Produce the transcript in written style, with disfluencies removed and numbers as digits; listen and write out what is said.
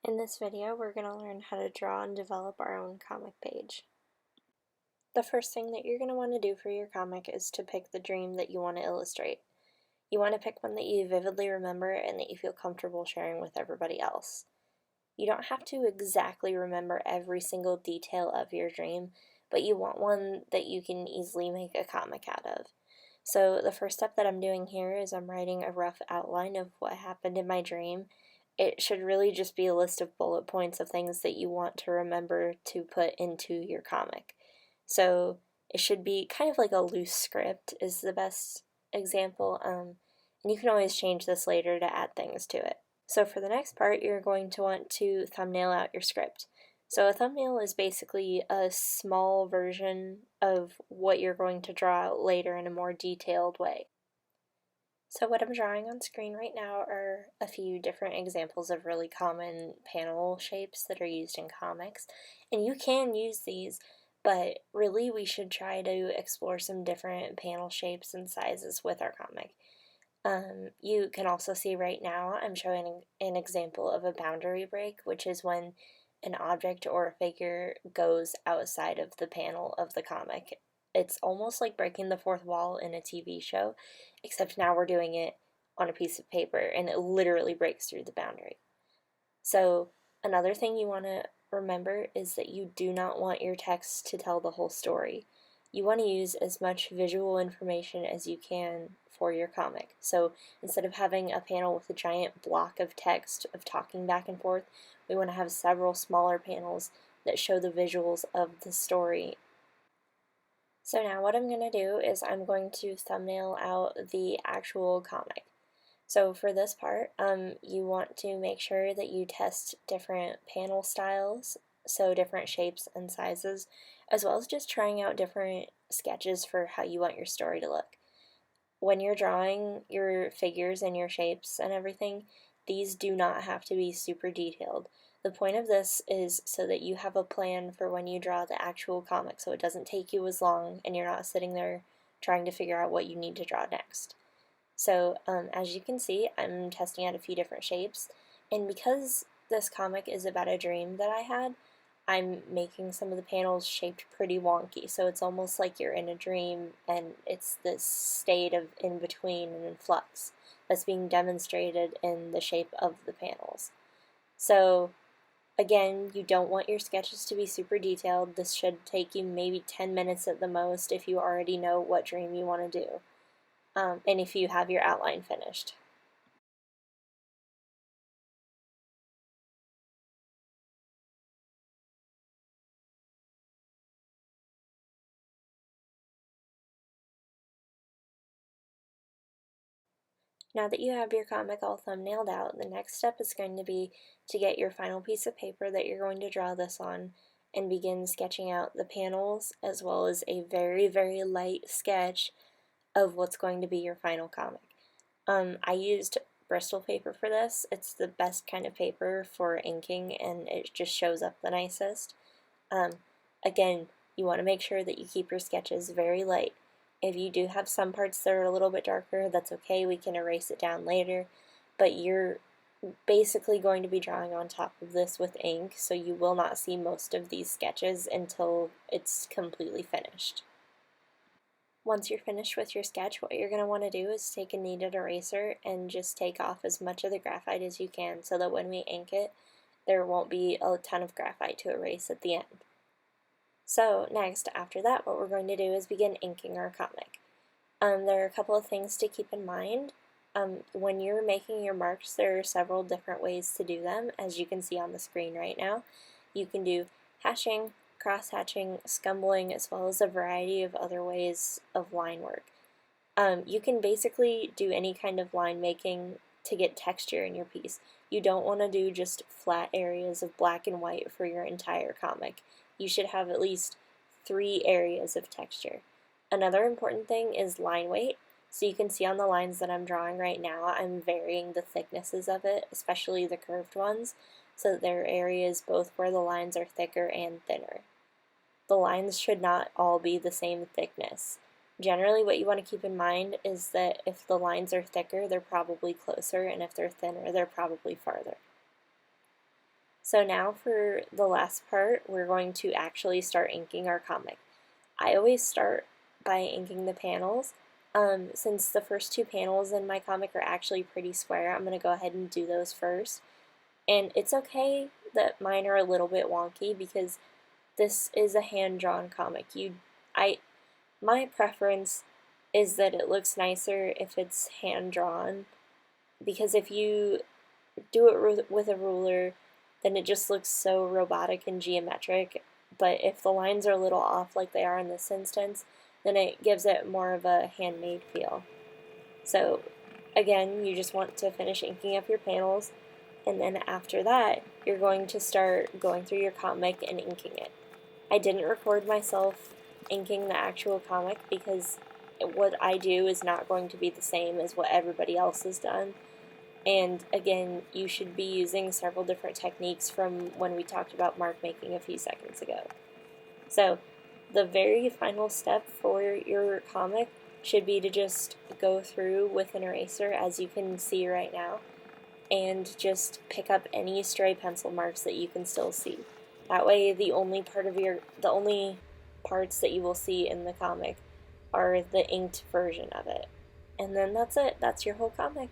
In this video, we're going to learn how to draw and develop our own comic page. The first thing that you're going to want to do for your comic is to pick the dream that you want to illustrate. You want to pick one that you vividly remember and that you feel comfortable sharing with everybody else. You don't have to exactly remember every single detail of your dream, but you want one that you can easily make a comic out of. So the first step that I'm doing here is I'm writing a rough outline of what happened in my dream. It should really just be a list of bullet points of things that you want to remember to put into your comic. So it should be kind of like a loose script is the best example, and you can always change this later to add things to it. So for the next part, you're going to want to thumbnail out your script. So a thumbnail is basically a small version of what you're going to draw out later in a more detailed way. So what I'm drawing on screen right now are a few different examples of really common panel shapes that are used in comics. And you can use these, but really we should try to explore some different panel shapes and sizes with our comic. You can also see right now I'm showing an example of a boundary break, which is when an object or a figure goes outside of the panel of the comic. It's almost like breaking the fourth wall in a TV show, except now we're doing it on a piece of paper and it literally breaks through the boundary. So another thing you want to remember is that you do not want your text to tell the whole story. You want to use as much visual information as you can for your comic. So instead of having a panel with a giant block of text of talking back and forth, we want to have several smaller panels that show the visuals of the story. So now what I'm going to do is I'm going to thumbnail out the actual comic. So for this part, you want to make sure that you test different panel styles, so different shapes and sizes, as well as just trying out different sketches for how you want your story to look. When you're drawing your figures and your shapes and everything, these do not have to be super detailed. The point of this is so that you have a plan for when you draw the actual comic, so it doesn't take you as long and you're not sitting there trying to figure out what you need to draw next. So as you can see, I'm testing out a few different shapes, and because this comic is about a dream that I had, I'm making some of the panels shaped pretty wonky, so it's almost like you're in a dream and it's this state of in between and in flux that's being demonstrated in the shape of the panels. So again, you don't want your sketches to be super detailed. This should take you maybe 10 minutes at the most if you already know what dream you want to do. And if you have your outline finished. Now that you have your comic all thumbnailed out, the next step is going to be to get your final piece of paper that you're going to draw this on and begin sketching out the panels as well as a very, very light sketch of what's going to be your final comic. I used Bristol paper for this. It's the best kind of paper for inking and it just shows up the nicest. Again, you want to make sure that you keep your sketches very light. If you do have some parts that are a little bit darker, that's okay, we can erase it down later, but you're basically going to be drawing on top of this with ink, so you will not see most of these sketches until it's completely finished. Once you're finished with your sketch, what you're going to want to do is take a kneaded eraser and just take off as much of the graphite as you can so that when we ink it, there won't be a ton of graphite to erase at the end. So next, after that, what we're going to do is begin inking our comic. There are a couple of things to keep in mind. When you're making your marks, there are several different ways to do them, as you can see on the screen right now. You can do hatching, cross-hatching, scumbling, as well as a variety of other ways of line work. You can basically do any kind of line making to get texture in your piece. You don't want to do just flat areas of black and white for your entire comic. You should have at least 3 areas of texture. Another important thing is line weight. So you can see on the lines that I'm drawing right now, I'm varying the thicknesses of it, especially the curved ones, so that there are areas both where the lines are thicker and thinner. The lines should not all be the same thickness. Generally, what you want to keep in mind is that if the lines are thicker, they're probably closer, and if they're thinner, they're probably farther. So now for the last part, we're going to actually start inking our comic. I always start by inking the panels. Since the first two panels in my comic are actually pretty square, I'm going to go ahead and do those first. And it's okay that mine are a little bit wonky because this is a hand-drawn comic. My preference is that it looks nicer if it's hand-drawn, because if you do it with a ruler, then it just looks so robotic and geometric. But if the lines are a little off like they are in this instance, then it gives it more of a handmade feel. So again, you just want to finish inking up your panels, and then after that, you're going to start going through your comic and inking it. I didn't record myself inking the actual comic because what I do is not going to be the same as what everybody else has done. And again, you should be using several different techniques from when we talked about mark making a few seconds ago. So the very final step for your comic should be to just go through with an eraser, as you can see right now, and just pick up any stray pencil marks that you can still see. That way the only parts that you will see in the comic are the inked version of it. And then that's it. That's your whole comic.